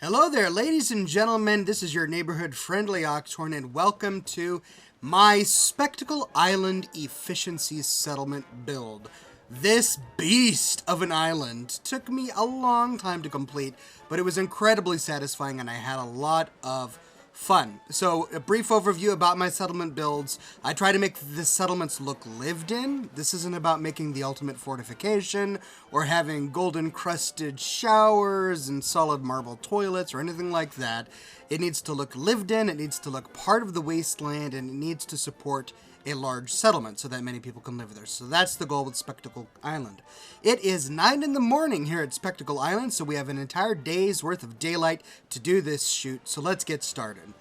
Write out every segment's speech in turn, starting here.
Hello there, ladies and gentlemen. This is your neighborhood friendly Oxhorn, and welcome to my Spectacle Island Efficiency Settlement build. This beast of an island took me a long time to complete, but it was incredibly satisfying and I had a lot of fun. So, a brief overview about my settlement builds. I try to make the settlements look lived in. This isn't about making the ultimate fortification or having golden crusted showers and solid marble toilets or anything like that. It needs to look lived in, it needs to look part of the wasteland, and it needs to support a large settlement so that many people can live there. So that's the goal with Spectacle Island. It is 9 in the morning here at Spectacle Island, so we have an entire day's worth of daylight to do this shoot, so let's get started.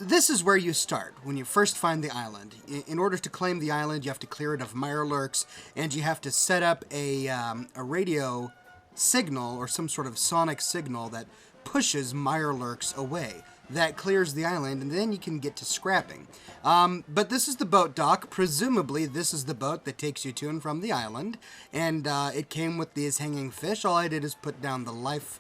This is where you start when you first find the island. In order to claim the island, you have to clear it of mirelurks, and you have to set up a radio signal or some sort of sonic signal that pushes mirelurks away. That clears the island, and then you can get to scrapping. But this is the boat dock. Presumably, this is the boat that takes you to and from the island. And it came with these hanging fish. All I did is put down the life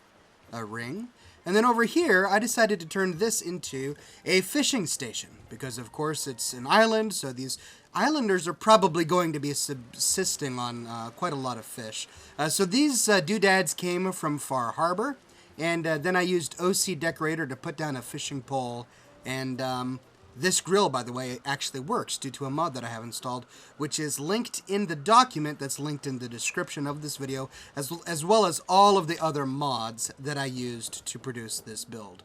ring. And then over here, I decided to turn this into a fishing station. Because, of course, it's an island, so these islanders are probably going to be subsisting on quite a lot of fish. So these doodads came from Far Harbor. And then I used OC Decorator to put down a fishing pole, and this grill, by the way, actually works due to a mod that I have installed, which is linked in the document that's linked in the description of this video, as well as all of the other mods that I used to produce this build.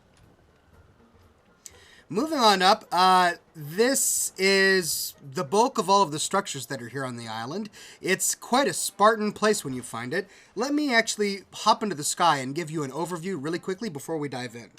Moving on up, this is the bulk of all of the structures that are here on the island. It's quite a Spartan place when you find it. Let me actually hop into the sky and give you an overview really quickly before we dive in.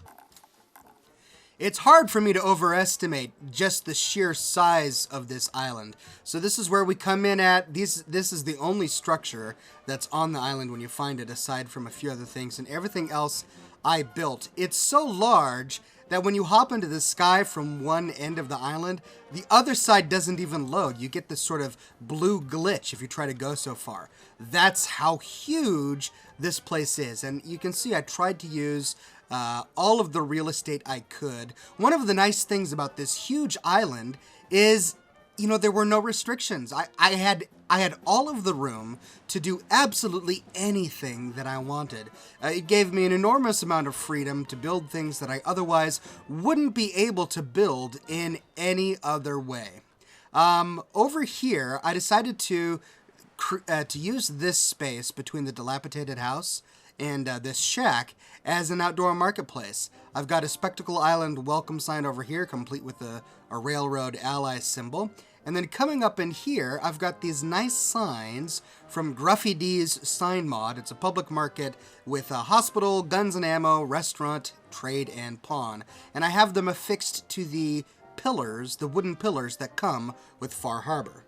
It's hard for me to overestimate just the sheer size of this island. So this is where we come in at. This is the only structure that's on the island when you find it, aside from a few other things, and everything else I built. It's so large that when you hop into the sky from one end of the island, the other side doesn't even load. You get this sort of blue glitch if you try to go so far. That's how huge this place is. And you can see I tried to use all of the real estate I could. One of the nice things about this huge island is, you know, there were no restrictions. I had all of the room to do absolutely anything that I wanted. It gave me an enormous amount of freedom to build things that I otherwise wouldn't be able to build in any other way. Over here, I decided to use this space between the dilapidated house and this shack as an outdoor marketplace. I've got a Spectacle Island welcome sign over here, complete with a railroad ally symbol. And then coming up in here, I've got these nice signs from Gruffy D's sign mod. It's a public market with a hospital, guns and ammo, restaurant, trade, and pawn. And I have them affixed to the pillars, the wooden pillars that come with Far Harbor.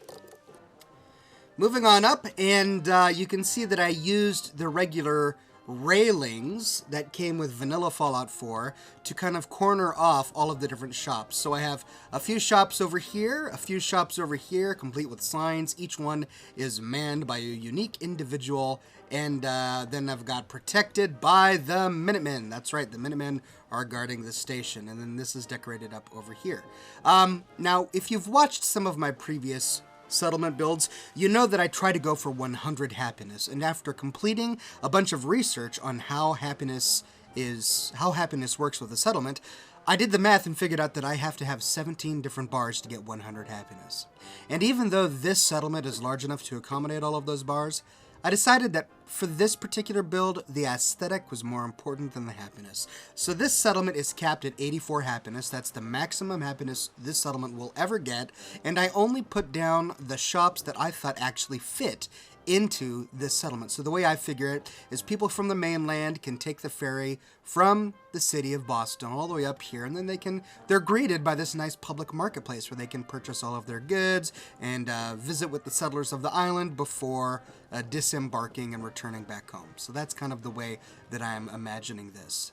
Moving on up, and you can see that I used the regular railings that came with Vanilla Fallout 4 to kind of corner off all of the different shops. So I have a few shops over here, a few shops over here, complete with signs. Each one is manned by a unique individual, and then I've got protected by the Minutemen. That's right, the Minutemen are guarding the station, and then this is decorated up over here. Now, if you've watched some of my previous settlement builds, you know that I try to go for 100 happiness, and after completing a bunch of research on how happiness works with a settlement, I did the math and figured out that I have to have 17 different bars to get 100 happiness. And even though this settlement is large enough to accommodate all of those bars, I decided that for this particular build, the aesthetic was more important than the happiness. So this settlement is capped at 84 happiness. That's the maximum happiness this settlement will ever get. And I only put down the shops that I thought actually fit into this settlement. So the way I figure it is people from the mainland can take the ferry from the city of Boston all the way up here, and then they're greeted by this nice public marketplace where they can purchase all of their goods and visit with the settlers of the island before disembarking and returning back home. So that's kind of the way that I'm imagining this.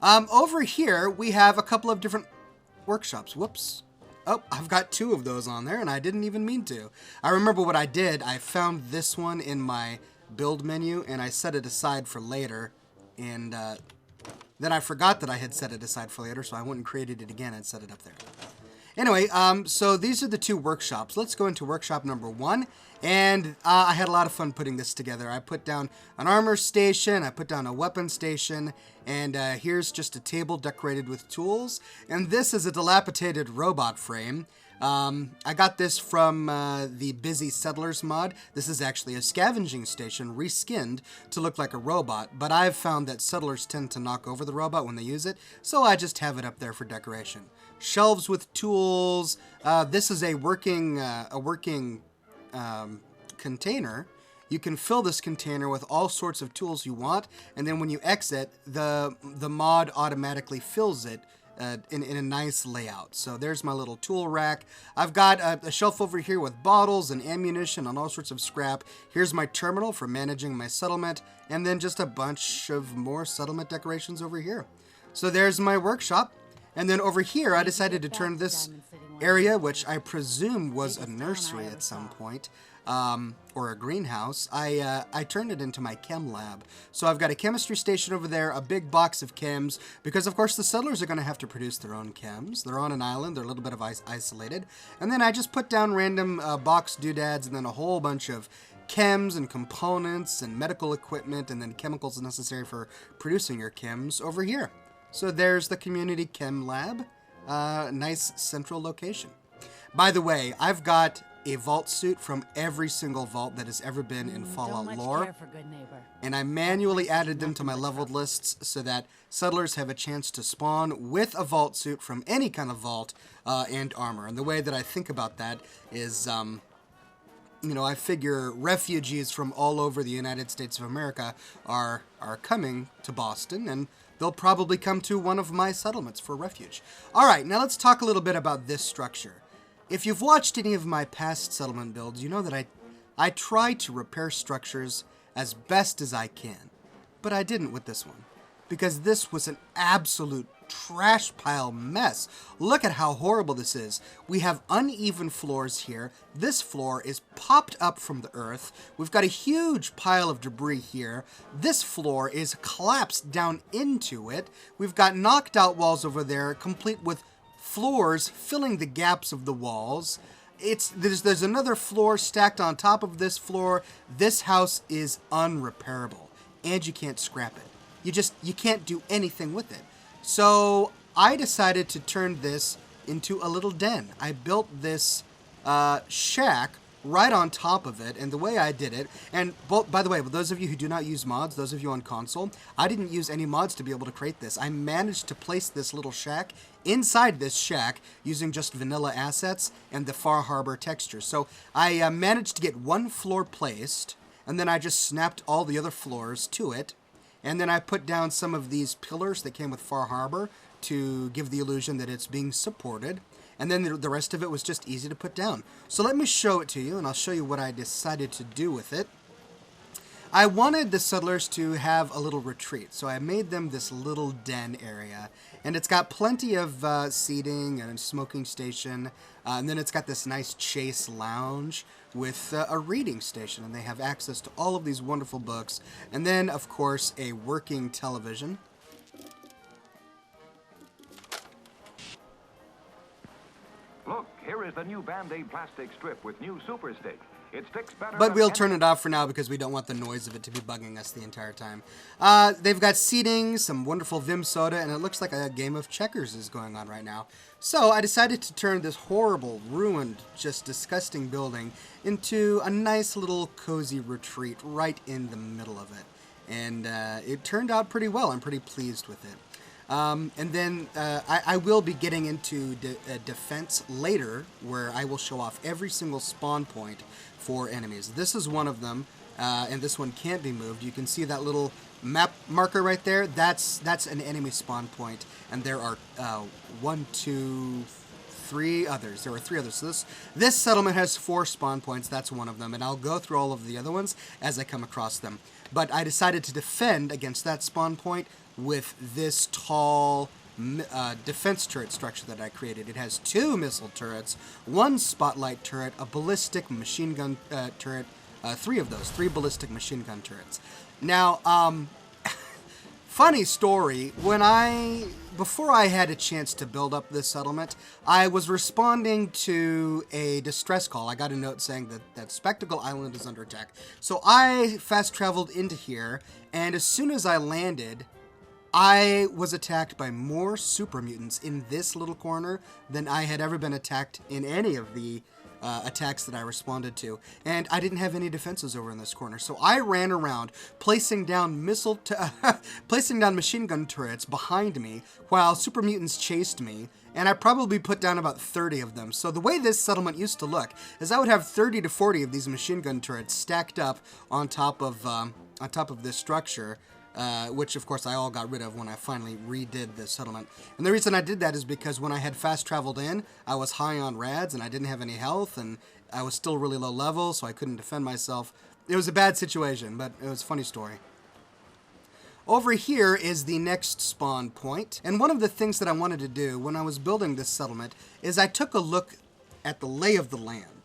Over here, we have a couple of different workshops. Whoops. Oh, I've got two of those on there, and I didn't even mean to. I remember what I did. I found this one in my build menu, and I set it aside for later and then I forgot that I had set it aside for later, so I went and created it again and set it up there. Anyway, so these are the 2 workshops. Let's go into workshop number 1. And I had a lot of fun putting this together. I put down an armor station, I put down a weapon station, and here's just a table decorated with tools. And this is a dilapidated robot frame. I got this from the Busy Settlers mod. This is actually a scavenging station reskinned to look like a robot, but I've found that settlers tend to knock over the robot when they use it, so I just have it up there for decoration. Shelves with tools. This is a working container. You can fill this container with all sorts of tools you want, and then when you exit, the mod automatically fills it in a nice layout. So there's my little tool rack. I've got a shelf over here with bottles and ammunition and all sorts of scrap. Here's my terminal for managing my settlement, and then just a bunch of more settlement decorations over here. So there's my workshop. And then over here, I decided to turn this area, which I presume was a nursery at some point, or a greenhouse, I turned it into my chem lab. So I've got a chemistry station over there, a big box of chems, because of course the settlers are going to have to produce their own chems. They're on an island, they're a little bit of isolated. And then I just put down random box doodads and then a whole bunch of chems and components and medical equipment and then chemicals necessary for producing your chems over here. So there's the community chem lab, nice central location. By the way, I've got a vault suit from every single vault that has ever been in Fallout lore, and I manually added them to my leveled lists so that settlers have a chance to spawn with a vault suit from any kind of vault and armor. And the way that I think about that is, you know, I figure refugees from all over the United States of America are coming to Boston, and they'll probably come to one of my settlements for refuge. All right, now let's talk a little bit about this structure. If you've watched any of my past settlement builds, you know that I try to repair structures as best as I can. But I didn't with this one, because this was an absolute trash pile mess. Look at how horrible this is. We have uneven floors here. This floor is popped up from the earth. We've got a huge pile of debris here. This floor is collapsed down into it. We've got knocked out walls over there, complete with floors filling the gaps of the walls. There's another floor stacked on top of this floor. This house is unrepairable, and you can't scrap it. You can't do anything with it. So I decided to turn this into a little den. I built this shack right on top of it, and the way I did it, and by the way, those of you who do not use mods, those of you on console, I didn't use any mods to be able to create this. I managed to place this little shack inside this shack using just vanilla assets and the Far Harbor texture. So I managed to get one floor placed, and then I just snapped all the other floors to it, and then I put down some of these pillars that came with Far Harbor to give the illusion that it's being supported. And then the rest of it was just easy to put down. So let me show it to you, and I'll show you what I decided to do with it. I wanted the settlers to have a little retreat, so I made them this little den area. And it's got plenty of seating and a smoking station, and then it's got this nice chase lounge with a reading station, and they have access to all of these wonderful books. And then, of course, a working television. Look, here is the new Band-Aid plastic strip with new Super Stick. It sticks better. But we'll turn it off for now because we don't want the noise of it to be bugging us the entire time. They've got seating, some wonderful Vim soda, and it looks like a game of checkers is going on right now. So I decided to turn this horrible, ruined, just disgusting building into a nice little cozy retreat right in the middle of it. And it turned out pretty well. I'm pretty pleased with it. And then I will be getting into defense later, where I will show off every single spawn point for enemies. This is one of them, and this one can't be moved. You can see that little map marker right there. That's an enemy spawn point, and there are 1, 2, 3 others. There were 3 others. So this settlement has 4 spawn points. That's one of them, and I'll go through all of the other ones as I come across them. But I decided to defend against that spawn point with this tall defense turret structure that I created. It has 2 missile turrets, 1 spotlight turret, a ballistic machine gun turret, 3 of those, 3 ballistic machine gun turrets. Now, Funny story, before I had a chance to build up this settlement, I was responding to a distress call. I got a note saying that Spectacle Island is under attack. So I fast traveled into here, and as soon as I landed, I was attacked by more super mutants in this little corner than I had ever been attacked in any of the attacks that I responded to, and I didn't have any defenses over in this corner, so I ran around placing down placing down machine gun turrets behind me while super mutants chased me, and I probably put down about 30 of them. So the way this settlement used to look is I would have 30 to 40 of these machine gun turrets stacked up on top of this structure. Which of course I all got rid of when I finally redid this settlement. And the reason I did that is because when I had fast traveled in, I was high on rads and I didn't have any health and I was still really low level, so I couldn't defend myself. It was a bad situation, but it was a funny story. Over here is the next spawn point, and one of the things that I wanted to do when I was building this settlement is I took a look at the lay of the land.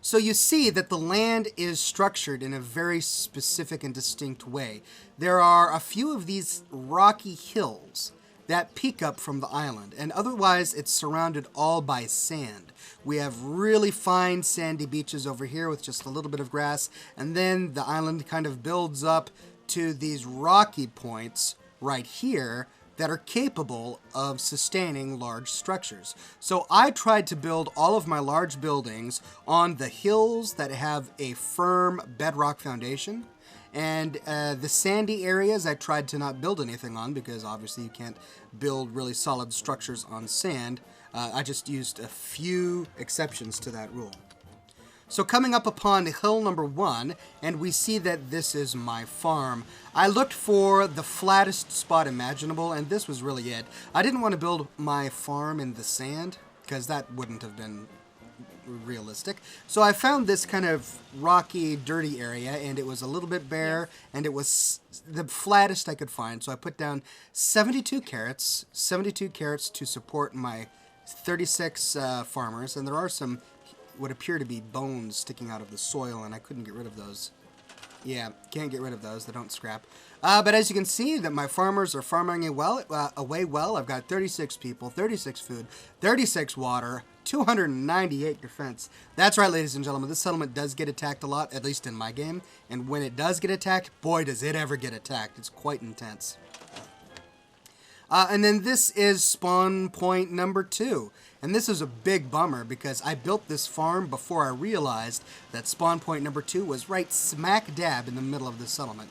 So you see that the land is structured in a very specific and distinct way. There are a few of these rocky hills that peak up from the island, and otherwise it's surrounded all by sand. We have really fine sandy beaches over here with just a little bit of grass, and then the island kind of builds up to these rocky points right here that are capable of sustaining large structures. So I tried to build all of my large buildings on the hills that have a firm bedrock foundation, and the sandy areas I tried to not build anything on because obviously you can't build really solid structures on sand. I just used a few exceptions to that rule. So coming up upon hill number 1, and we see that this is my farm. I looked for the flattest spot imaginable, and this was really it. I didn't want to build my farm in the sand, because that wouldn't have been realistic. So I found this kind of rocky, dirty area, and it was a little bit bare, and it was the flattest I could find. So I put down 72 carrots to support my 36 farmers, and there are some what appear to be bones sticking out of the soil, and I couldn't get rid of those. Yeah, can't get rid of those. They don't scrap. But as you can see, that my farmers are farming away well. I've got 36 people, 36 food, 36 water, 298 defense. That's right, ladies and gentlemen. This settlement does get attacked a lot, at least in my game. And when it does get attacked, boy, does it ever get attacked. It's quite intense. And then this is spawn point number 2. And this is a big bummer because I built this farm before I realized that spawn point number 2 was right smack dab in the middle of the settlement.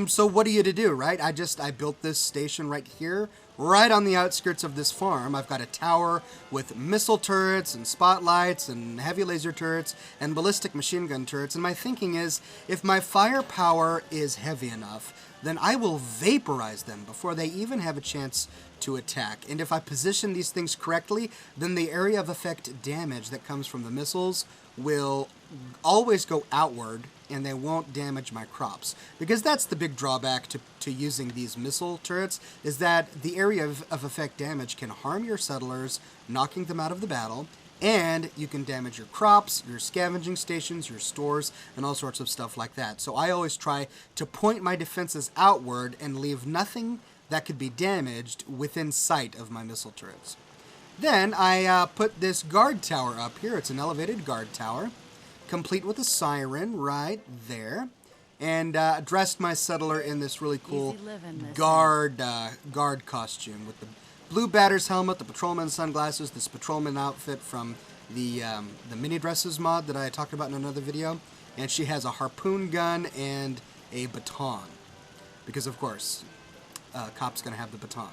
So what are you to do, right? I built this station right here, right on the outskirts of this farm. I've got a tower with missile turrets and spotlights and heavy laser turrets and ballistic machine gun turrets. And my thinking is, if my firepower is heavy enough, then I will vaporize them before they even have a chance to attack. And if I position these things correctly, then the area of effect damage that comes from the missiles will always go outward and they won't damage my crops. Because that's the big drawback to using these missile turrets, is that the area of effect damage can harm your settlers, knocking them out of the battle, and you can damage your crops, your scavenging stations, your stores, and all sorts of stuff like that. So I always try to point my defenses outward and leave nothing that could be damaged within sight of my missile turrets. Then I put this guard tower up here. It's an elevated guard tower, complete with a siren right there, and dressed my settler in this really cool guard costume with the blue batter's helmet, the patrolman sunglasses, this patrolman outfit from the mini dresses mod that I talked about in another video, and she has a harpoon gun and a baton, because of course, cop's gonna have the baton.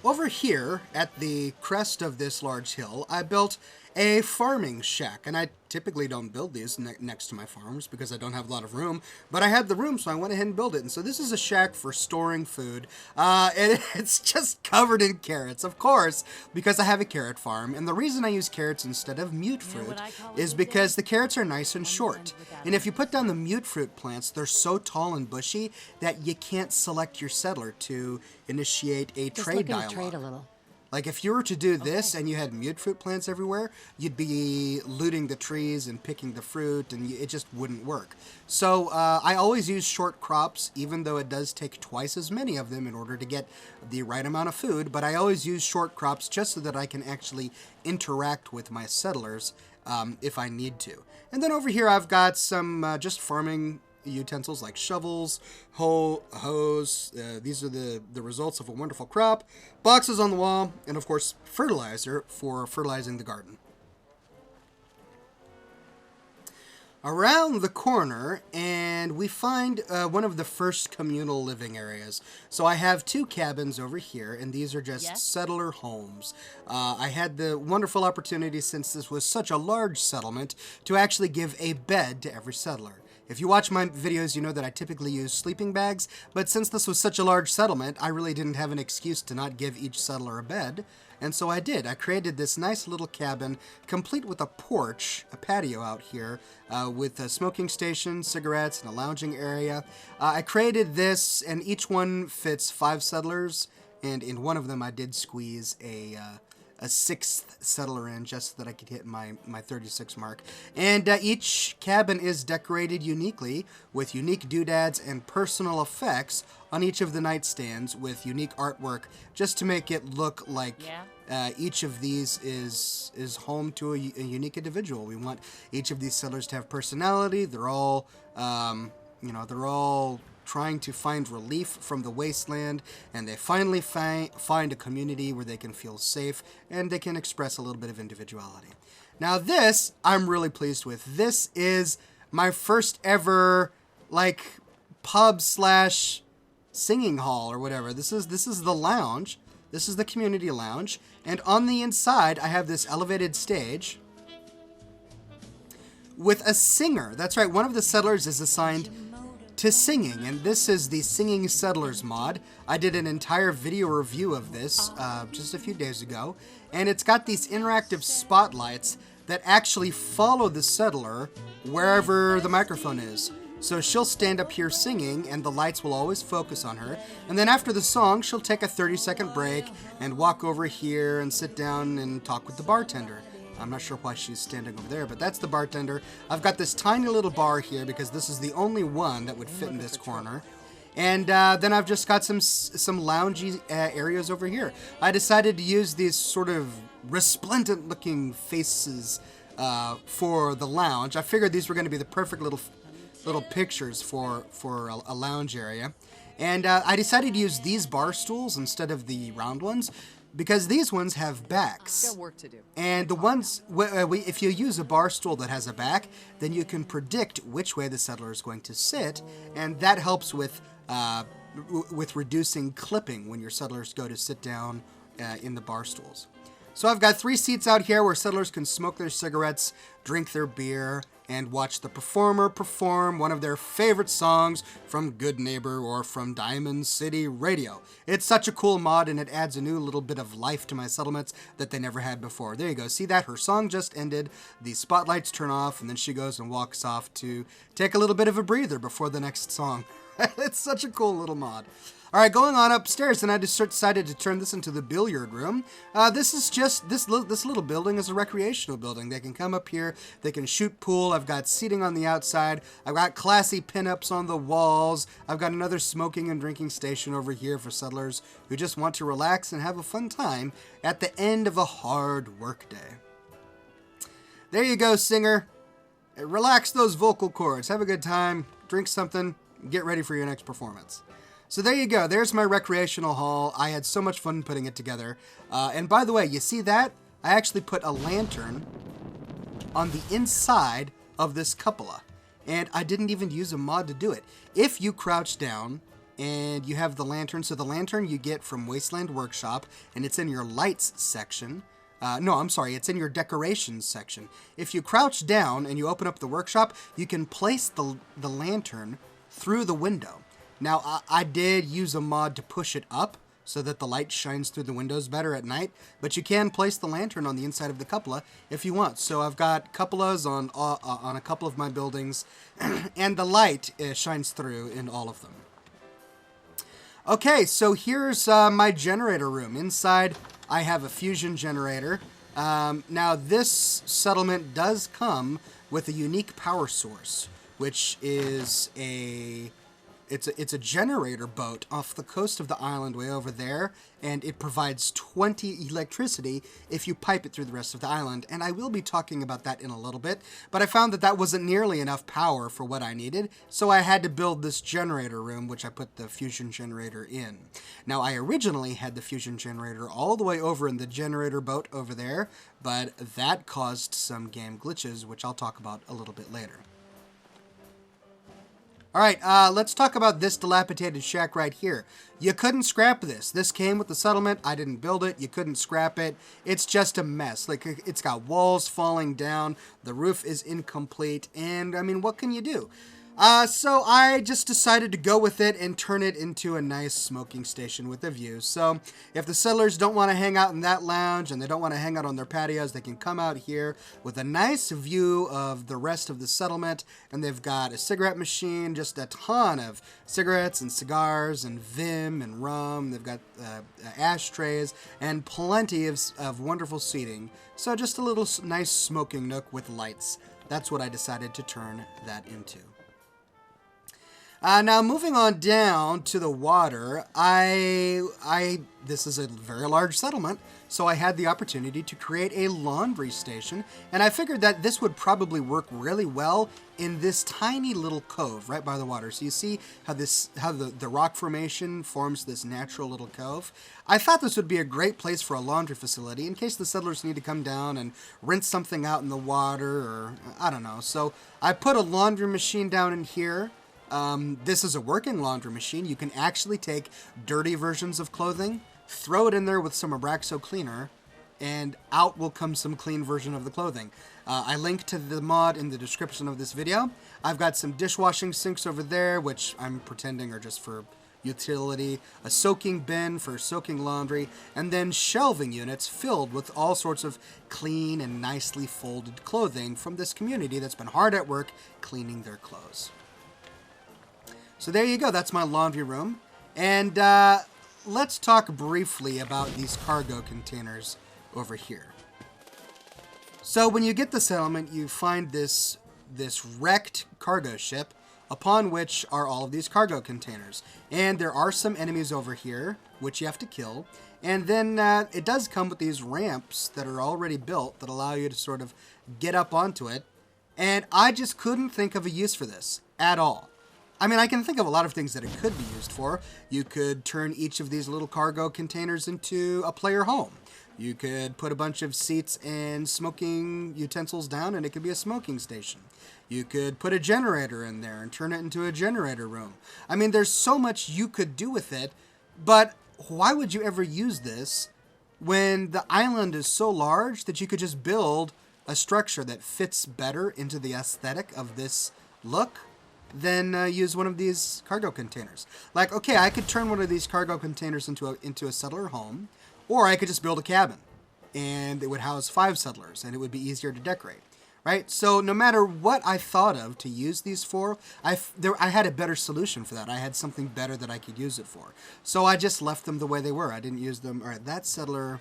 Over here, at the crest of this large hill, I built a farming shack, and I typically don't build these next to my farms because I don't have a lot of room, but I had the room, so I went ahead and built it. And so this is a shack for storing food, and it's just covered in carrots, of course, because I have a carrot farm. And the reason I use carrots instead of mute fruit is because the carrots are nice and short. And if you put down the mute fruit plants, they're so tall and bushy that you can't select your settler to initiate a trade dialogue. Trade a little. Like, if you were to do this and you had mute fruit plants everywhere, you'd be looting the trees and picking the fruit, and it just wouldn't work. So I always use short crops, even though it does take twice as many of them in order to get the right amount of food. But I always use short crops just so that I can actually interact with my settlers if I need to. And then over here I've got some just farming utensils like shovels, hose. These are the results of a wonderful crop. Boxes on the wall, and of course fertilizer for fertilizing the garden. Around the corner, and we find one of the first communal living areas. So I have 2 cabins over here, and these are just settler homes. I had the wonderful opportunity, since this was such a large settlement, to actually give a bed to every settler. If you watch my videos, you know that I typically use sleeping bags, but since this was such a large settlement, I really didn't have an excuse to not give each settler a bed, and so I did. I created this nice little cabin, complete with a porch, a patio out here, with a smoking station, cigarettes, and a lounging area. I created this, and each one fits 5 settlers, and in one of them I did squeeze a 6th settler in just so that I could hit my 36 mark. And each cabin is decorated uniquely with unique doodads and personal effects on each of the nightstands with unique artwork, just to make it look like each of these is home to a unique individual. We want each of these settlers to have personality. They're all, they're all trying to find relief from the wasteland, and they finally find a community where they can feel safe and they can express a little bit of individuality. Now this, I'm really pleased with. This is my first ever, like, pub / singing hall or whatever. This is the lounge. This is the community lounge, and on the inside I have this elevated stage with a singer. That's right, one of the settlers is assigned to singing, and this is the Singing Settlers mod. I did an entire video review of this just a few days ago, and it's got these interactive spotlights that actually follow the settler wherever the microphone is. So she'll stand up here singing, and the lights will always focus on her, and then after the song she'll take a 30-second break and walk over here and sit down and talk with the bartender. I'm not sure why she's standing over there, but that's the bartender. I've got this tiny little bar here because this is the only one that would fit in this corner. And then I've just got some loungy areas over here. I decided to use these sort of resplendent looking faces for the lounge. I figured these were going to be the perfect little pictures for a lounge area. And I decided to use these bar stools instead of the round ones, because these ones have backs. Got work to do. And the ones, if you use a bar stool that has a back, then you can predict which way the settler is going to sit, and that helps with reducing clipping when your settlers go to sit down in the bar stools. So I've got 3 seats out here where settlers can smoke their cigarettes, drink their beer, and watch the performer perform one of their favorite songs from Good Neighbor or from Diamond City Radio. It's such a cool mod, and it adds a new little bit of life to my settlements that they never had before. There you go. See that? Her song just ended. The spotlights turn off, and then she goes and walks off to take a little bit of a breather before the next song. It's such a cool little mod. All right, going on upstairs, and I just decided to turn this into the billiard room. This is just, this little building is a recreational building. They can come up here, they can shoot pool. I've got seating on the outside. I've got classy pinups on the walls. I've got another smoking and drinking station over here for settlers who just want to relax and have a fun time at the end of a hard work day. There you go, singer. Relax those vocal cords. Have a good time. Drink something. Get ready for your next performance. So there you go. There's my recreational hall. I had so much fun putting it together. And by the way, you see that? I actually put a lantern on the inside of this cupola. And I didn't even use a mod to do it. If you crouch down and you have the lantern, so the lantern you get from Wasteland Workshop, and it's in your lights section. It's in your decorations section. If you crouch down and you open up the workshop, you can place the lantern through the window. Now, I did use a mod to push it up so that the light shines through the windows better at night, but you can place the lantern on the inside of the cupola if you want. So I've got cupolas on a couple of my buildings, and the light shines through in all of them. Okay, so here's my generator room. Inside, I have a fusion generator. Now, this settlement does come with a unique power source, which is it's a generator boat off the coast of the island way over there, and it provides 20 electricity if you pipe it through the rest of the island. And I will be talking about that in a little bit, but I found that that wasn't nearly enough power for what I needed, so I had to build this generator room, which I put the fusion generator in. Now, I originally had the fusion generator all the way over in the generator boat over there, but that caused some game glitches, which I'll talk about a little bit later. All right, let's talk about this dilapidated shack right here. You couldn't scrap this. This came with the settlement. I didn't build it. You couldn't scrap it. It's just a mess. Like, it's got walls falling down. The roof is incomplete. And, I mean, what can you do? So I just decided to go with it and turn it into a nice smoking station with a view. So if the settlers don't want to hang out in that lounge and they don't want to hang out on their patios, they can come out here with a nice view of the rest of the settlement. And they've got a cigarette machine, just a ton of cigarettes and cigars and Vim and rum. They've got ashtrays and plenty of wonderful seating. So just a little nice smoking nook with lights. That's what I decided to turn that into. Now, moving on down to the water, this is a very large settlement, so I had the opportunity to create a laundry station, and I figured that this would probably work really well in this tiny little cove right by the water. So you see how the rock formation forms this natural little cove? I thought this would be a great place for a laundry facility in case the settlers need to come down and rinse something out in the water, or I don't know. So I put a laundry machine down in here. This is a working laundry machine. You can actually take dirty versions of clothing, throw it in there with some Abraxo cleaner, and out will come some clean version of the clothing. I linked to the mod in the description of this video. I've got some dishwashing sinks over there, which I'm pretending are just for utility, a soaking bin for soaking laundry, and then shelving units filled with all sorts of clean and nicely folded clothing from this community that's been hard at work cleaning their clothes. So there you go, that's my laundry room. And let's talk briefly about these cargo containers over here. So when you get the settlement, you find this wrecked cargo ship, upon which are all of these cargo containers. And there are some enemies over here, which you have to kill. And then it does come with these ramps that are already built that allow you to sort of get up onto it. And I just couldn't think of a use for this at all. I mean, I can think of a lot of things that it could be used for. You could turn each of these little cargo containers into a player home. You could put a bunch of seats and smoking utensils down and it could be a smoking station. You could put a generator in there and turn it into a generator room. I mean, there's so much you could do with it, but why would you ever use this when the island is so large that you could just build a structure that fits better into the aesthetic of this look? Then use one of these cargo containers. Like, okay, I could turn one of these cargo containers into a settler home, or I could just build a cabin, and it would house 5 settlers, and it would be easier to decorate, right? So no matter what I thought of to use these for, I had a better solution for that. I had something better that I could use it for. So I just left them the way they were. I didn't use them. All right, that settler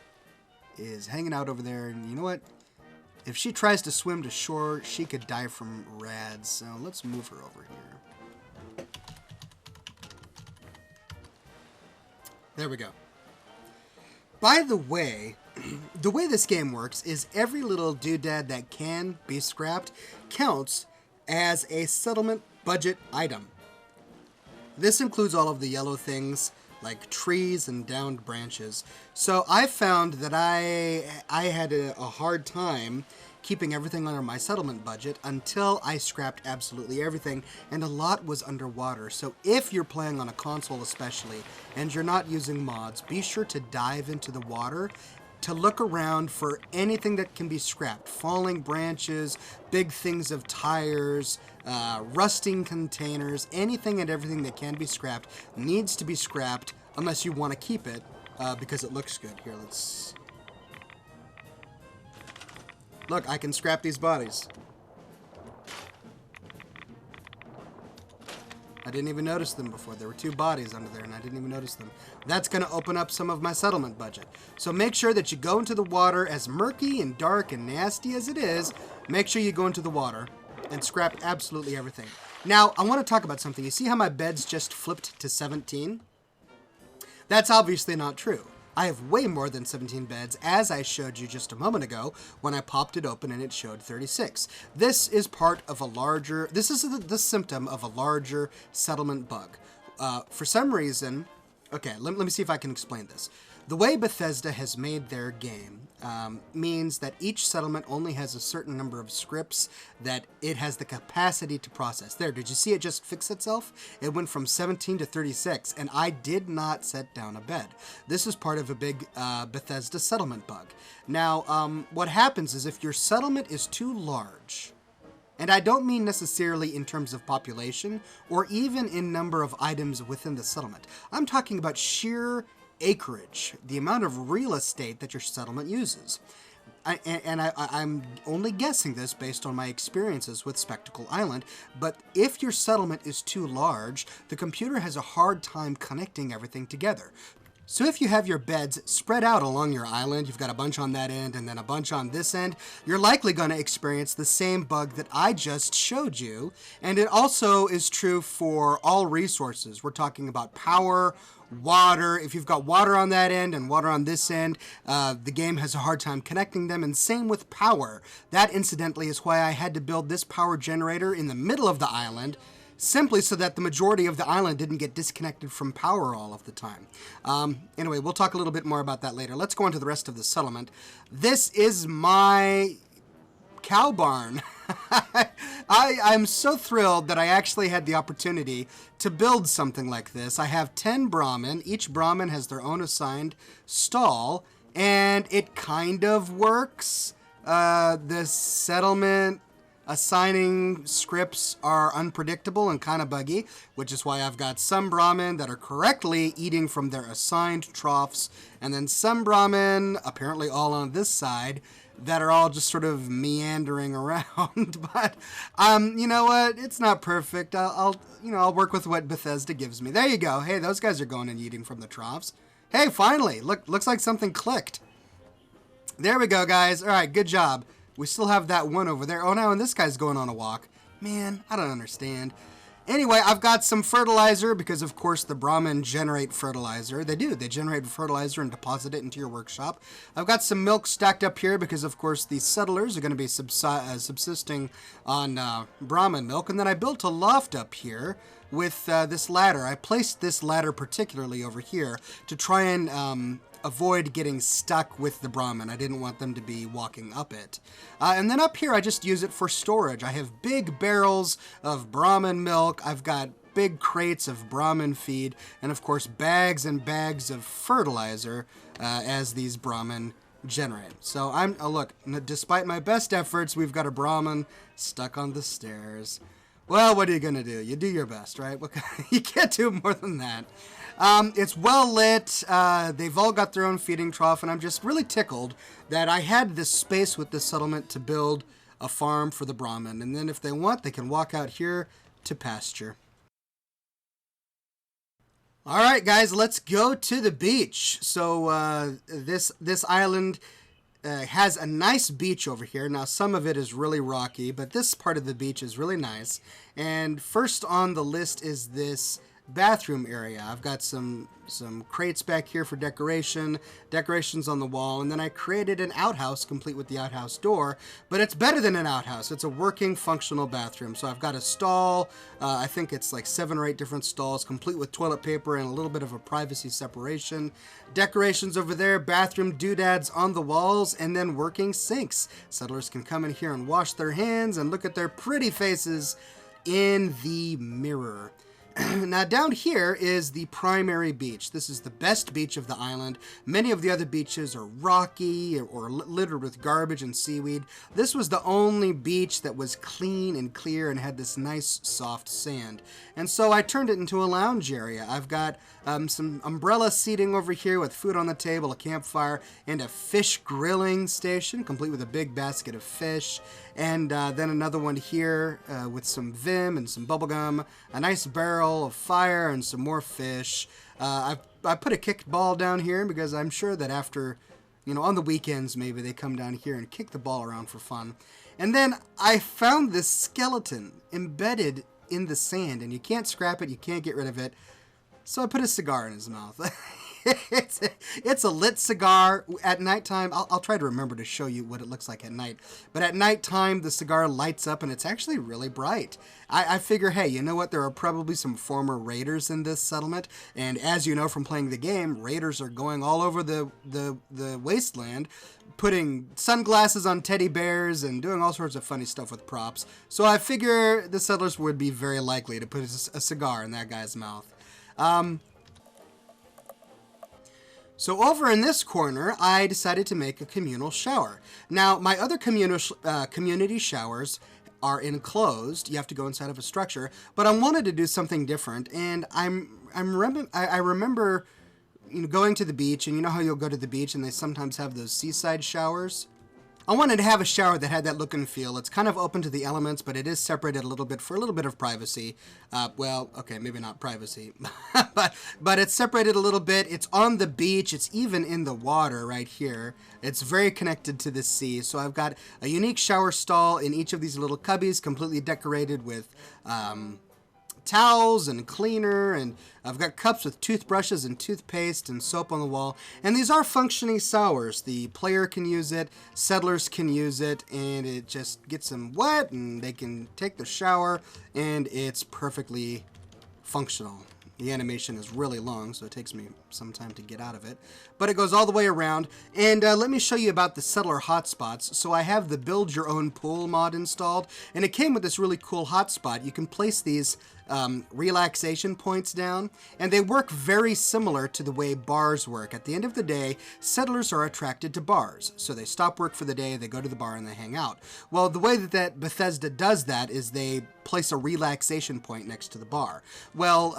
is hanging out over there, and you know what? If she tries to swim to shore, she could die from rads. So let's move her over here. There we go. By the way this game works is every little doodad that can be scrapped counts as a settlement budget item. This includes all of the yellow things like trees and downed branches. So I found that I had a hard time keeping everything under my settlement budget until I scrapped absolutely everything, and a lot was underwater. So if you're playing on a console especially, and you're not using mods, be sure to dive into the water to look around for anything that can be scrapped. Falling branches, big things of tires, rusting containers, anything and everything that can be scrapped needs to be scrapped unless you want to keep it because it looks good. Here, let's... Look, I can scrap these bodies. I didn't even notice them before. There were 2 bodies under there, and I didn't even notice them. That's going to open up some of my settlement budget. So make sure that you go into the water, as murky and dark and nasty as it is. Make sure you go into the water and scrap absolutely everything. Now, I want to talk about something. You see how my bed's just flipped to 17? That's obviously not true. I have way more than 17 beds, as I showed you just a moment ago when I popped it open and it showed 36. This is part of a larger, this is the symptom of a larger settlement bug. For some reason, okay, let me see if I can explain this. The way Bethesda has made their game means that each settlement only has a certain number of scripts that it has the capacity to process. There, did you see it just fix itself? It went from 17 to 36, and I did not set down a bed. This is part of a big Bethesda settlement bug. Now, what happens is if your settlement is too large, and I don't mean necessarily in terms of population or even in number of items within the settlement. I'm talking about sheer acreage, the amount of real estate that your settlement uses. I'm only guessing this based on my experiences with Spectacle Island, but if your settlement is too large, the computer has a hard time connecting everything together. So if you have your beds spread out along your island, you've got a bunch on that end and then a bunch on this end, you're likely going to experience the same bug that I just showed you. And it also is true for all resources. We're talking about power, water. If you've got water on that end and water on this end, the game has a hard time connecting them, and same with power. That, incidentally, is why I had to build this power generator in the middle of the island, simply so that the majority of the island didn't get disconnected from power all of the time. Anyway, we'll talk a little bit more about that later. Let's go on to the rest of the settlement. This is my cow barn. I'm so thrilled that I actually had the opportunity to build something like this. I have 10 Brahmin. Each Brahmin has their own assigned stall, and it kind of works. The settlement assigning scripts are unpredictable and kind of buggy, which is why I've got some Brahmin that are correctly eating from their assigned troughs, and then some Brahmin, apparently all on this side, that are all just sort of meandering around. But you know what? It's not perfect. I'll work with what Bethesda gives me. There you go. Hey, those guys are going and eating from the troughs. Hey, finally, looks like something clicked. There we go, guys. All right, good job. We still have that one over there. Oh, no, and this guy's going on a walk. Man, I don't understand. Anyway, I've got some fertilizer because, of course, the Brahmin generate fertilizer. They do. They generate fertilizer and deposit it into your workshop. I've got some milk stacked up here because, of course, the settlers are going to be subsisting on Brahmin milk. And then I built a loft up here with this ladder. I placed this ladder particularly over here to try and avoid getting stuck with the Brahmin. I didn't want them to be walking up it. And then up here, I just use it for storage. I have big barrels of Brahmin milk. I've got big crates of Brahmin feed, and of course, bags and bags of fertilizer as these Brahmin generate. So look, despite my best efforts, we've got a Brahmin stuck on the stairs. Well, what are you gonna do? You do your best, right? You can't do more than that. It's well lit. They've all got their own feeding trough, and I'm just really tickled that I had this space with this settlement to build a farm for the Brahmin. And then if they want, they can walk out here to pasture. All right, guys, let's go to the beach. So this island has a nice beach over here. Now, some of it is really rocky, but this part of the beach is really nice. And first on the list is this bathroom area. I've got some crates back here for decorations on the wall, and then I created an outhouse complete with the outhouse door, but it's better than an outhouse. It's a working, functional bathroom. So I've got a stall, I think it's like 7 or 8 different stalls, complete with toilet paper and a little bit of a privacy separation. Decorations over there, bathroom doodads on the walls, and then working sinks. Settlers can come in here and wash their hands and look at their pretty faces in the mirror. Now down here is the primary beach. This is the best beach of the island. Many of the other beaches are rocky or littered with garbage and seaweed. This was the only beach that was clean and clear and had this nice soft sand. And so I turned it into a lounge area. I've got some umbrella seating over here with food on the table, a campfire, and a fish grilling station complete with a big basket of fish. And then another one here with some Vim and some bubblegum, a nice barrel barrel of fire and some more fish. I put a kicked ball down here because I'm sure that after, on the weekends, maybe they come down here and kick the ball around for fun. And then I found this skeleton embedded in the sand, and you can't scrap it, you can't get rid of it. So I put a cigar in his mouth. It's a lit cigar. At nighttime, I'll try to remember to show you what it looks like at night. But at nighttime, the cigar lights up, and it's actually really bright. I figure, hey, you know what? There are probably some former raiders in this settlement. And as you know from playing the game, raiders are going all over the wasteland, putting sunglasses on teddy bears and doing all sorts of funny stuff with props. So I figure the settlers would be very likely to put a cigar in that guy's mouth. So over in this corner, I decided to make a communal shower. Now, my other community showers are enclosed. You have to go inside of a structure. But I wanted to do something different, and I remember going to the beach, and you know how you'll go to the beach and they sometimes have those seaside showers? I wanted to have a shower that had that look and feel. It's kind of open to the elements, but it is separated a little bit for a little bit of privacy. Well, okay, maybe not privacy, but it's separated a little bit. It's on the beach. It's even in the water right here. It's very connected to the sea. So I've got a unique shower stall in each of these little cubbies, completely decorated with towels and cleaner, and I've got cups with toothbrushes and toothpaste and soap on the wall. And these are functioning showers. The player can use it, settlers can use it, and it just gets them wet and they can take their shower, and it's perfectly functional. The animation is really long, so it takes me some time to get out of it. But it goes all the way around. And let me show you about the settler hotspots. So I have the Build Your Own Pool mod installed, and it came with this really cool hotspot. You can place these relaxation points down, and they work very similar to the way bars work. At the end of the day, settlers are attracted to bars. So they stop work for the day, they go to the bar, and they hang out. Well, the way that Bethesda does that is they place a relaxation point next to the bar. Well,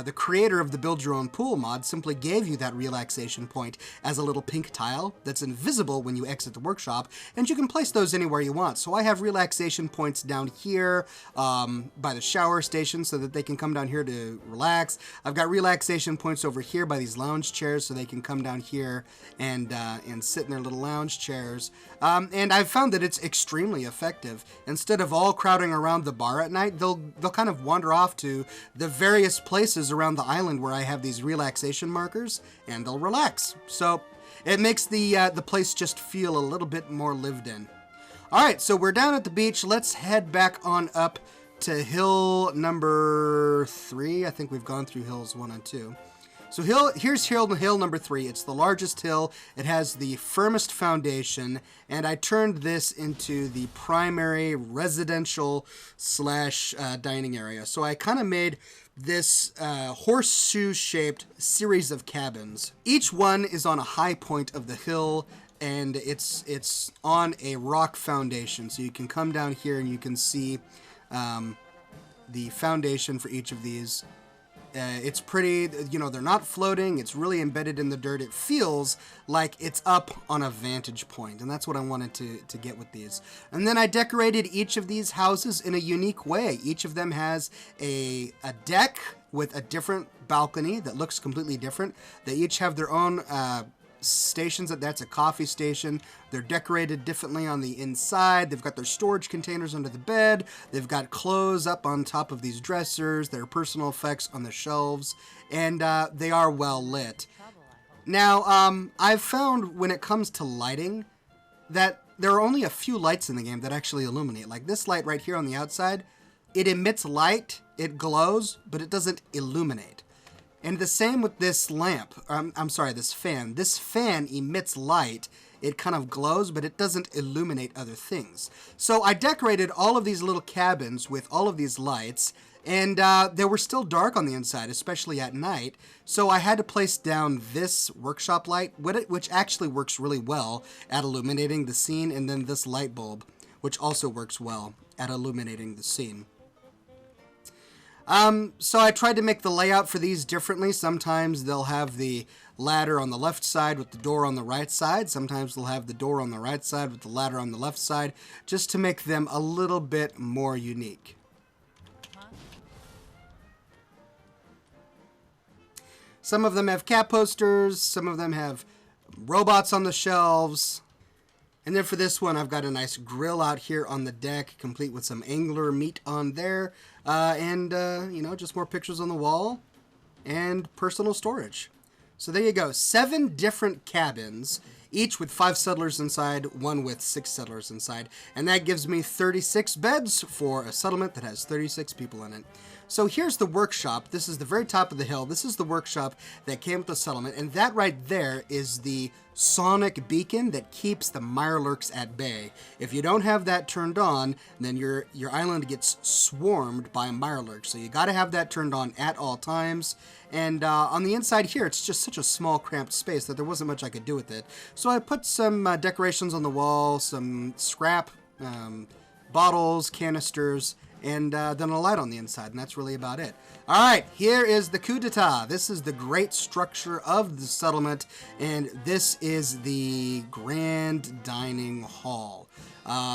the creator of the Build Your Own Pool mod simply gave you that relaxation point as a little pink tile that's invisible when you exit the workshop, and you can place those anywhere you want. So I have relaxation points down here by the shower station so that they can come down here to relax. I've got relaxation points over here by these lounge chairs so they can come down here and sit in their little lounge chairs. And I've found that it's extremely effective. Instead of all crowding around the bar at night, they'll kind of wander off to the various places around the island where I have these relaxation markers, and they'll relax. So it makes the place just feel a little bit more lived in. All right, so we're down at the beach. Let's head back on up to hill number 3. I think we've gone through hills 1 and 2. So here's hill number 3. It's the largest hill. It has the firmest foundation, and I turned this into the primary residential / dining area. So I kind of made this horseshoe-shaped series of cabins. Each one is on a high point of the hill, and it's on a rock foundation. So you can come down here and you can see the foundation for each of these. It's pretty, they're not floating. It's really embedded in the dirt. It feels like it's up on a vantage point, and that's what I wanted to get with these. And then I decorated each of these houses in a unique way. Each of them has a deck with a different balcony that looks completely different. They each have their own stations. That's a coffee station. They're decorated differently on the inside. They've got their storage containers under the bed. They've got clothes up on top of these dressers, their personal effects on the shelves, and they are well lit. Now, I've found when it comes to lighting that there are only a few lights in the game that actually illuminate. Like this light right here on the outside, it emits light, it glows, but it doesn't illuminate. And the same with this lamp. This fan. This fan emits light. It kind of glows, but it doesn't illuminate other things. So I decorated all of these little cabins with all of these lights, and they were still dark on the inside, especially at night. So I had to place down this workshop light, which actually works really well at illuminating the scene, and then this light bulb, which also works well at illuminating the scene. So I tried to make the layout for these differently. Sometimes they'll have the ladder on the left side with the door on the right side. Sometimes they'll have the door on the right side with the ladder on the left side, just to make them a little bit more unique. Some of them have cat posters, some of them have robots on the shelves. And then for this one, I've got a nice grill out here on the deck, complete with some angler meat on there, and just more pictures on the wall and personal storage. So there you go, 7 different cabins, each with 5 settlers inside, one with 6 settlers inside, and that gives me 36 beds for a settlement that has 36 people in it. So here's the workshop. This is the very top of the hill. This is the workshop that came with the settlement, and that right there is the sonic beacon that keeps the mirelurks at bay. If you don't have that turned on, then your island gets swarmed by mirelurks. So you got to have that turned on at all times. And on the inside here, it's just such a small, cramped space that there wasn't much I could do with it. So I put some decorations on the wall, some scrap, bottles, canisters, and then a light on the inside, and that's really about it. All right, here is the coup d'etat. This is the great structure of the settlement, and this is the grand dining hall.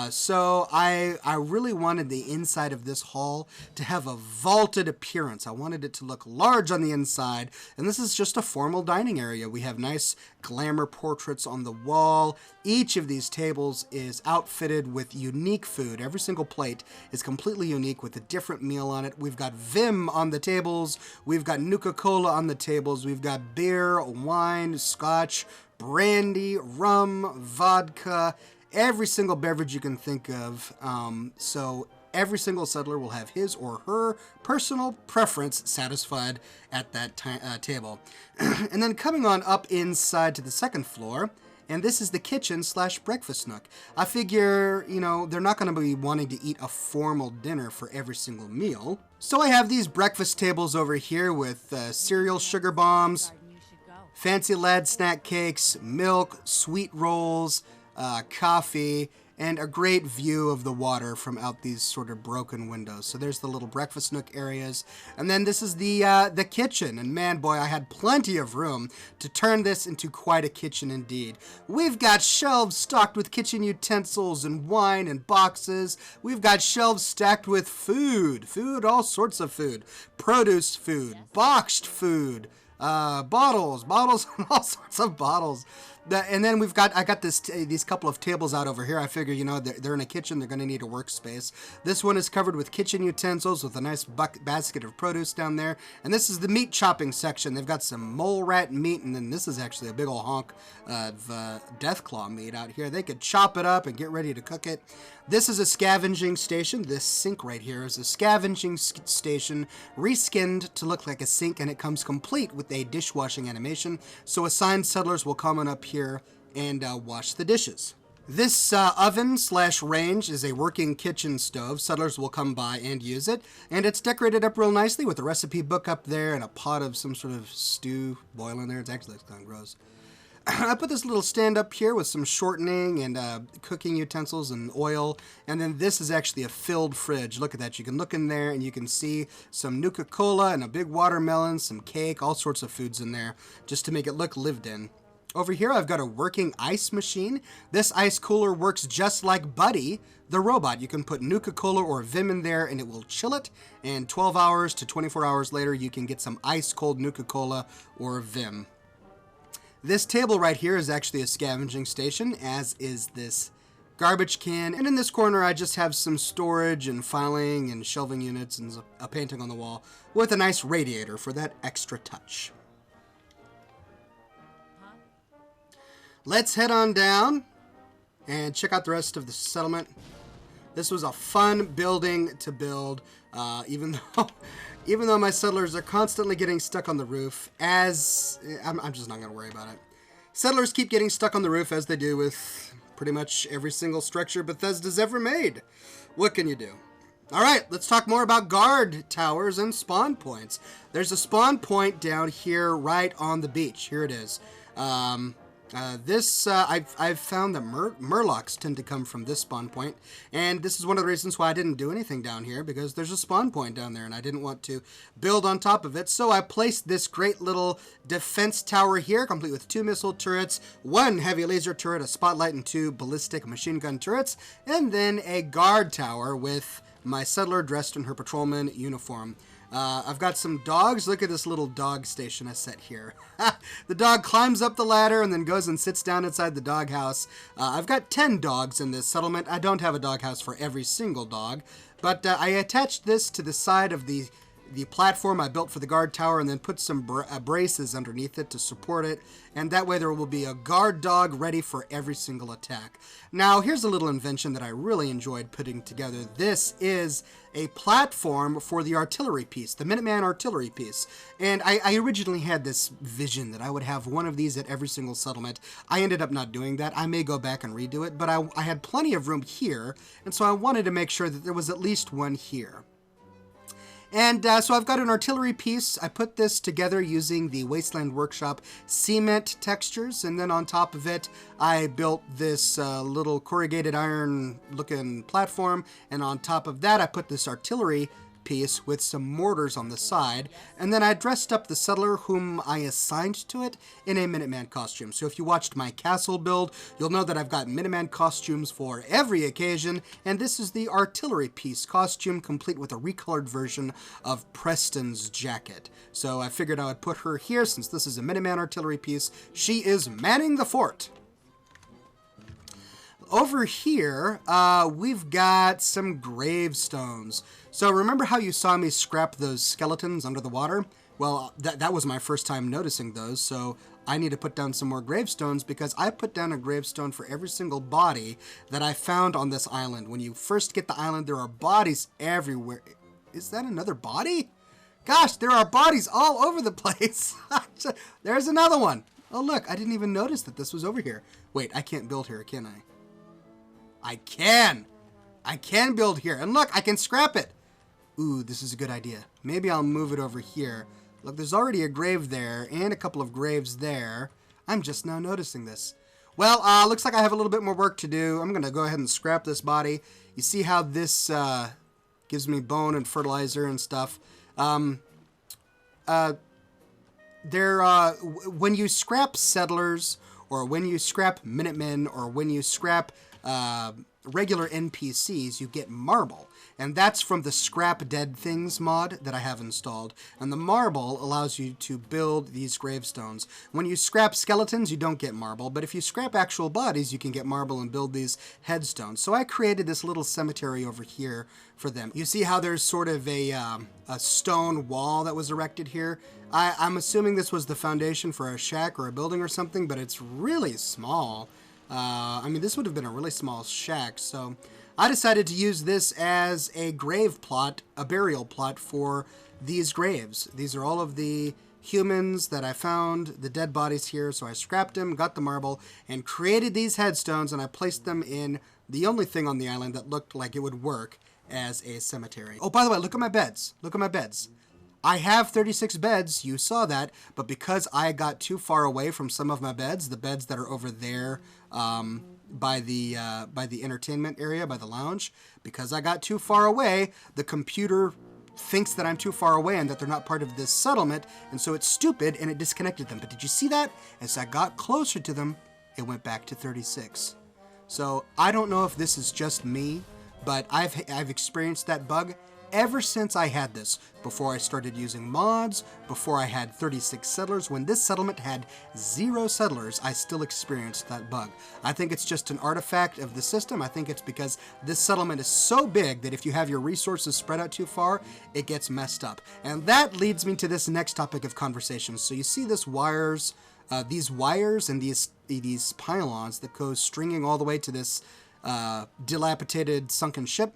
So I really wanted the inside of this hall to have a vaulted appearance. I wanted it to look large on the inside, and this is just a formal dining area. We have nice glamour portraits on the wall. Each of these tables is outfitted with unique food. Every single plate is completely unique with a different meal on it. We've got Vim on the tables. We've got Nuka-Cola on the tables. We've got beer, wine, scotch, brandy, rum, vodka, every single beverage you can think of. So every single settler will have his or her personal preference satisfied at that table. And then coming on up inside to the second floor, and this is the kitchen / breakfast nook. I figure, they're not going to be wanting to eat a formal dinner for every single meal. So I have these breakfast tables over here with cereal sugar bombs, fancy lad snack cakes, milk, sweet rolls, coffee, and a great view of the water from out these sort of broken windows. So there's the little breakfast nook areas. And then this is the kitchen. And man, boy, I had plenty of room to turn this into quite a kitchen indeed. We've got shelves stocked with kitchen utensils and wine and boxes. We've got shelves stacked with food, all sorts of food, produce food, boxed food, bottles, and all sorts of bottles. And then I got these couple of tables out over here. I figure, they're in a kitchen. They're going to need a workspace. This one is covered with kitchen utensils with a nice basket of produce down there. And this is the meat chopping section. They've got some mole rat meat, and then this is actually a big old honk of death claw meat out here. They could chop it up and get ready to cook it. This is a scavenging station. This sink right here is a scavenging station, reskinned to look like a sink, and it comes complete with a dishwashing animation. So assigned settlers will come on up here and wash the dishes. This oven / range is a working kitchen stove. Settlers will come by and use it, and it's decorated up real nicely with a recipe book up there and a pot of some sort of stew boiling there. It's actually kind of gross. I put this little stand up here with some shortening and cooking utensils and oil, and then this is actually a filled fridge. Look at that. You can look in there and you can see some Nuka-Cola and a big watermelon, some cake, all sorts of foods in there just to make it look lived in. Over here I've got a working ice machine. This ice cooler works just like Buddy, the robot. You can put Nuka-Cola or Vim in there and it will chill it, and 12 hours to 24 hours later you can get some ice cold Nuka-Cola or Vim. This table right here is actually a scavenging station, as is this garbage can. And in this corner, I just have some storage and filing and shelving units and a painting on the wall with a nice radiator for that extra touch. Let's head on down and check out the rest of the settlement. This was a fun building to build, even though my settlers are constantly getting stuck on the roof, I'm just not going to worry about it. Settlers keep getting stuck on the roof, as they do with pretty much every single structure Bethesda's ever made. What can you do? All right, let's talk more about guard towers and spawn points. There's a spawn point down here right on the beach. Here it is. I've found that murlocs tend to come from this spawn point, and this is one of the reasons why I didn't do anything down here, because there's a spawn point down there and I didn't want to build on top of it. So I placed this great little defense tower here, complete with 2 missile turrets, 1 heavy laser turret, a spotlight, and 2 ballistic machine gun turrets, and then a guard tower with my settler dressed in her patrolman uniform. I've got some dogs. Look at this little dog station I set here. The dog climbs up the ladder and then goes and sits down inside the doghouse. I've got 10 dogs in this settlement. I don't have a doghouse for every single dog, but I attached this to the side of the platform I built for the guard tower and then put some braces underneath it to support it, and that way there will be a guard dog ready for every single attack. Now, here's a little invention that I really enjoyed putting together. This is a platform for the artillery piece, the Minuteman artillery piece, and I originally had this vision that I would have one of these at every single settlement. I ended up not doing that. I may go back and redo it, but I had plenty of room here, and so I wanted to make sure that there was at least one here. And so I've got an artillery piece. I put this together using the Wasteland Workshop cement textures, and then on top of it, I built this little corrugated iron looking platform, and on top of that, I put this artillery piece with some mortars on the side, and then I dressed up the settler whom I assigned to it in a Minuteman costume. So if you watched my castle build, you'll know that I've got Minuteman costumes for every occasion, and this is the artillery piece costume complete with a recolored version of Preston's jacket. So I figured I would put her here since this is a Minuteman artillery piece. She is manning the fort. Over here, we've got some gravestones. So remember how you saw me scrap those skeletons under the water? Well, that was my first time noticing those, so I need to put down some more gravestones because I put down a gravestone for every single body that I found on this island. When you first get the island, there are bodies everywhere. Is that another body? Gosh, there are bodies all over the place. There's another one. Oh, look, I didn't even notice that this was over here. Wait, I can't build here, can I? I can build here. And look, I can scrap it. Ooh, this is a good idea. Maybe I'll move it over here. Look, there's already a grave there and a couple of graves there. I'm just now noticing this. Well, looks like I have a little bit more work to do. I'm going to go ahead and scrap this body. You see how this gives me bone and fertilizer and stuff. When you scrap settlers, or when you scrap Minutemen, or when you scrap regular NPCs, you get marble. And that's from the Scrap Dead Things mod that I have installed. And the marble allows you to build these gravestones. When you scrap skeletons, you don't get marble. But if you scrap actual bodies, you can get marble and build these headstones. So I created this little cemetery over here for them. You see how there's sort of a stone wall that was erected here? I'm assuming this was the foundation for a shack or a building or something, but it's really small. I mean, this would have been a really small shack, so I decided to use this as a grave plot, a burial plot for these graves. These are all of the humans that I found, the dead bodies here, so I scrapped them, got the marble, and created these headstones, and I placed them in the only thing on the island that looked like it would work as a cemetery. Oh, by the way, look at my beds. Look at my beds. I have 36 beds, you saw that, but because I got too far away from some of my beds, the beds that are over there by the entertainment area, by the lounge, because I got too far away, the computer thinks that I'm too far away and that they're not part of this settlement, and so it's stupid and it disconnected them. But did you see that? As I got closer to them, it went back to 36. So I don't know if this is just me, but I've experienced that bug ever since I had this, before I started using mods, before I had 36 settlers. When this settlement had 0 settlers, I still experienced that bug. I think it's just an artifact of the system. I think it's because this settlement is so big that if you have your resources spread out too far, it gets messed up. And that leads me to this next topic of conversation. So you see these wires and these pylons that go stringing all the way to this dilapidated sunken ship.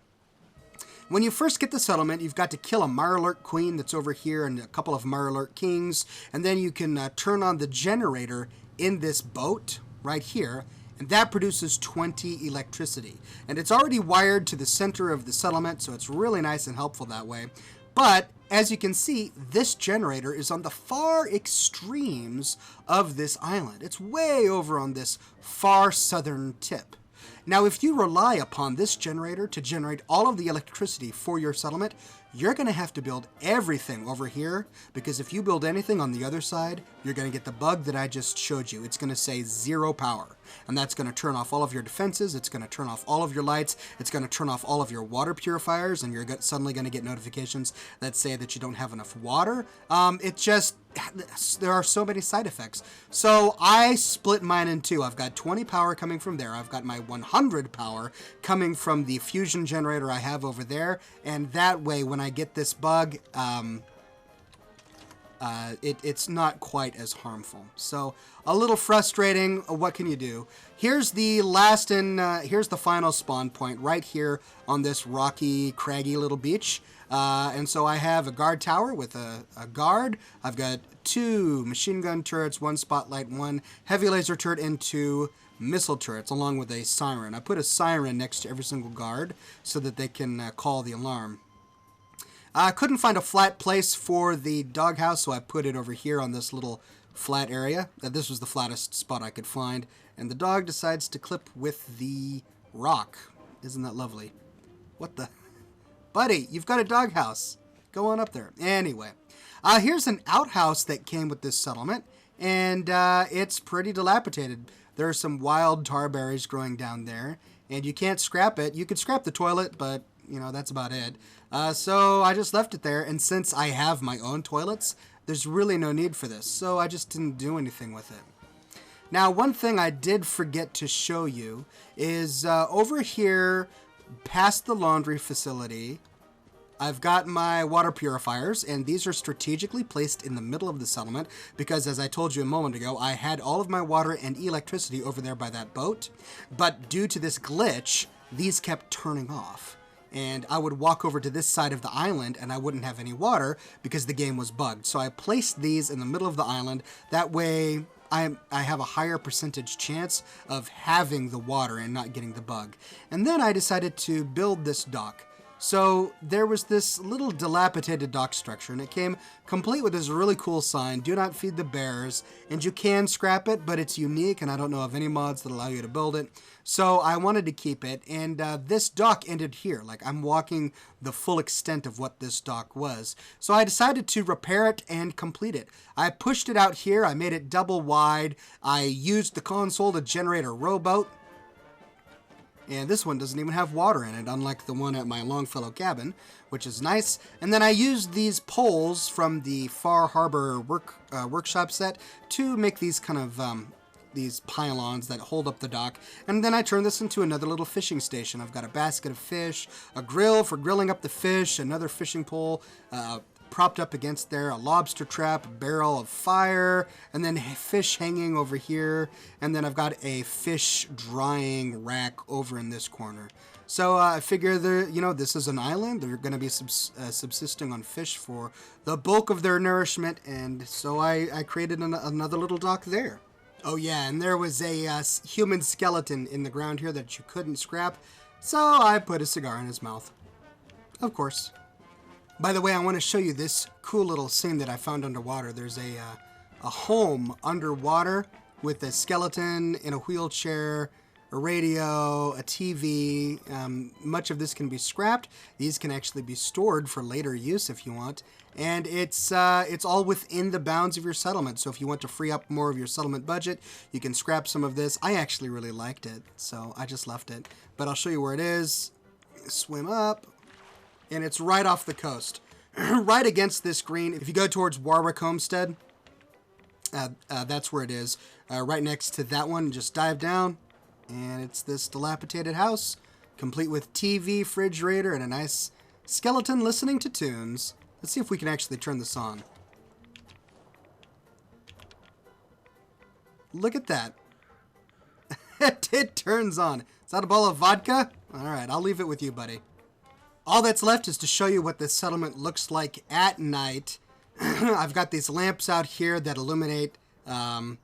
When you first get the settlement, you've got to kill a Mirelurk queen that's over here and a couple of Mirelurk kings, and then you can turn on the generator in this boat right here, and that produces 20 electricity. And it's already wired to the center of the settlement, so it's really nice and helpful that way. But as you can see, this generator is on the far extremes of this island. It's way over on this far southern tip. Now, if you rely upon this generator to generate all of the electricity for your settlement, you're going to have to build everything over here, because if you build anything on the other side, you're going to get the bug that I just showed you. It's going to say 0 power. And that's going to turn off all of your defenses. It's going to turn off all of your lights. It's going to turn off all of your water purifiers, and you're suddenly going to get notifications that say that you don't have enough water. There are so many side effects. So I split mine in two. I've got 20 power coming from there. I've got my 100 power coming from the fusion generator I have over there. And that way, when I get this bug, it's not quite as harmful. So a little frustrating. What can you do? Here's the last and here's the final spawn point right here on this rocky, craggy little beach. And so I have a guard tower with a guard. I've got 2 machine gun turrets, 1 spotlight, 1 heavy laser turret, and 2 missile turrets, along with a siren. I put a siren next to every single guard so that they can call the alarm. I couldn't find a flat place for the doghouse, so I put it over here on this little flat area. This was the flattest spot I could find. And the dog decides to clip with the rock. Isn't that lovely? What the... Buddy, you've got a doghouse. Go on up there. Anyway, here's an outhouse that came with this settlement, and it's pretty dilapidated. There are some wild tarberries growing down there, and you can't scrap it. You could scrap the toilet, but, you know, that's about it. So I just left it there, and since I have my own toilets, there's really no need for this, so I just didn't do anything with it. Now, one thing I did forget to show you is over here, past the laundry facility, I've got my water purifiers, and these are strategically placed in the middle of the settlement because, as I told you a moment ago, I had all of my water and electricity over there by that boat, but due to this glitch, these kept turning off. And I would walk over to this side of the island and I wouldn't have any water because the game was bugged. So I placed these in the middle of the island. That way I have a higher percentage chance of having the water and not getting the bug. And then I decided to build this dock. So there was this little dilapidated dock structure, and it came complete with this really cool sign, "Do not feed the bears," and you can scrap it, but it's unique, and I don't know of any mods that allow you to build it. So I wanted to keep it, and this dock ended here. Like, I'm walking the full extent of what this dock was. So I decided to repair it and complete it. I pushed it out here, I made it double wide, I used the console to generate a rowboat. And this one doesn't even have water in it, unlike the one at my Longfellow cabin, which is nice. And then I used these poles from the Far Harbor workshop set to make these kind of these pylons that hold up the dock. And then I turned this into another little fishing station. I've got a basket of fish, a grill for grilling up the fish, another fishing pole propped up against there, a lobster trap, a barrel of fire, and then fish hanging over here. And then I've got a fish drying rack over in this corner. So I figure this is an island. They're going to be subsisting on fish for the bulk of their nourishment. And so I created another little dock there. Oh yeah, and there was a human skeleton in the ground here that you couldn't scrap. So I put a cigar in his mouth. Of course. By the way, I want to show you this cool little scene that I found underwater. There's a home underwater with a skeleton in a wheelchair, a radio, a TV. Much of this can be scrapped. These can actually be stored for later use if you want. And it's all within the bounds of your settlement. So if you want to free up more of your settlement budget, you can scrap some of this. I actually really liked it, so I just left it. But I'll show you where it is. Swim up. And it's right off the coast, right against this green. If you go towards Warwick Homestead, that's where it is. Right next to that one, just dive down, and it's this dilapidated house, complete with TV, refrigerator, and a nice skeleton listening to tunes. Let's see if we can actually turn this on. Look at that. It turns on. Is that a bottle of vodka? All right, I'll leave it with you, buddy. All that's left is to show you what this settlement looks like at night. I've got these lamps out here that illuminate the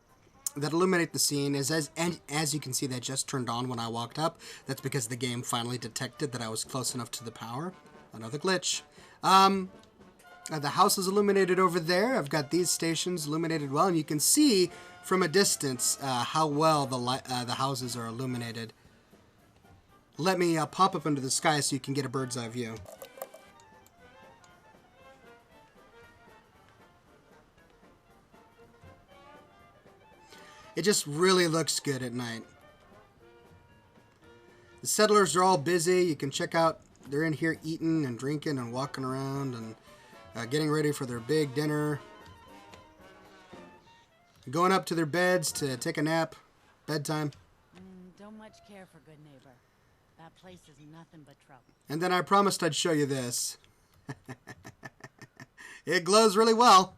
scene. As you can see, they just turned on when I walked up. That's because the game finally detected that I was close enough to the power. Another glitch. The house is illuminated over there. I've got these stations illuminated well, and you can see from a distance how well the houses are illuminated. Let me pop up into the sky so you can get a bird's eye view. It just really looks good at night. The settlers are all busy. You can check out, they're in here eating and drinking and walking around and getting ready for their big dinner. Going up to their beds to take a nap. Bedtime. Don't much care for good neighbor. That place is nothing but trouble. And then I promised I'd show you this. It glows really well.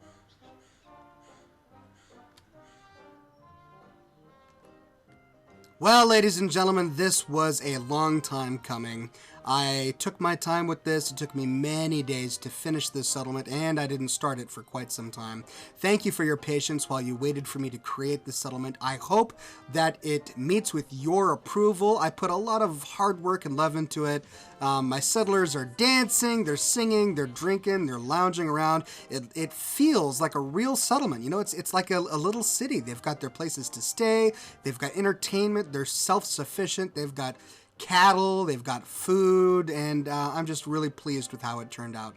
Well, ladies and gentlemen, this was a long time coming. I took my time with this. It took me many days to finish this settlement, and I didn't start it for quite some time. Thank you for your patience while you waited for me to create this settlement. I hope that it meets with your approval. I put a lot of hard work and love into it. My settlers are dancing, they're singing, they're drinking, they're lounging around. It feels like a real settlement. You know, it's like a little city. They've got their places to stay, they've got entertainment, they're self-sufficient, they've got cattle, they've got food, and I'm just really pleased with how it turned out.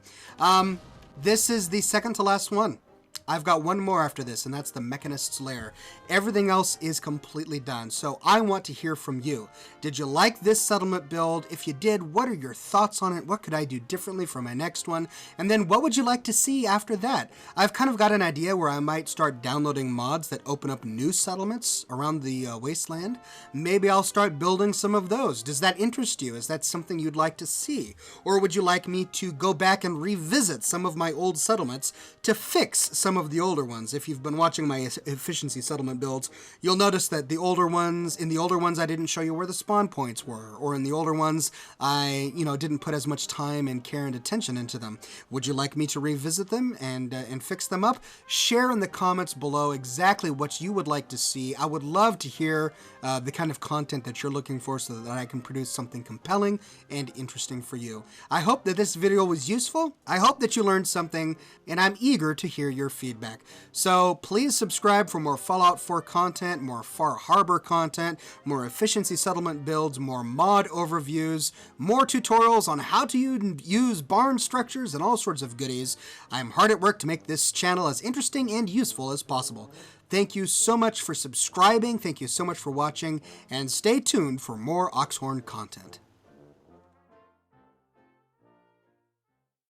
This is the second to last one. I've got one more after this, and that's the Mechanist's Lair. Everything else is completely done, so I want to hear from you. Did you like this settlement build? If you did, what are your thoughts on it? What could I do differently for my next one? And then what would you like to see after that? I've kind of got an idea where I might start downloading mods that open up new settlements around the wasteland. Maybe I'll start building some of those. Does that interest you? Is that something you'd like to see? Or would you like me to go back and revisit some of my old settlements to fix some of the older ones? If you've been watching my efficiency settlement builds, you'll notice that in the older ones I didn't show you where the spawn points were, or in the older ones I didn't put as much time and care and attention into them. Would you like me to revisit them and fix them up? Share in the comments below exactly what you would like to see. I would love to hear the kind of content that you're looking for so that I can produce something compelling and interesting for you. I hope that this video was useful. I hope that you learned something, and I'm eager to hear your feedback. So please subscribe for more Fallout 4 content, more Far Harbor content, more efficiency settlement builds, more mod overviews, more tutorials on how to use barn structures, and all sorts of goodies. I'm hard at work to make this channel as interesting and useful as possible. Thank you so much for subscribing, thank you so much for watching, and stay tuned for more Oxhorn content.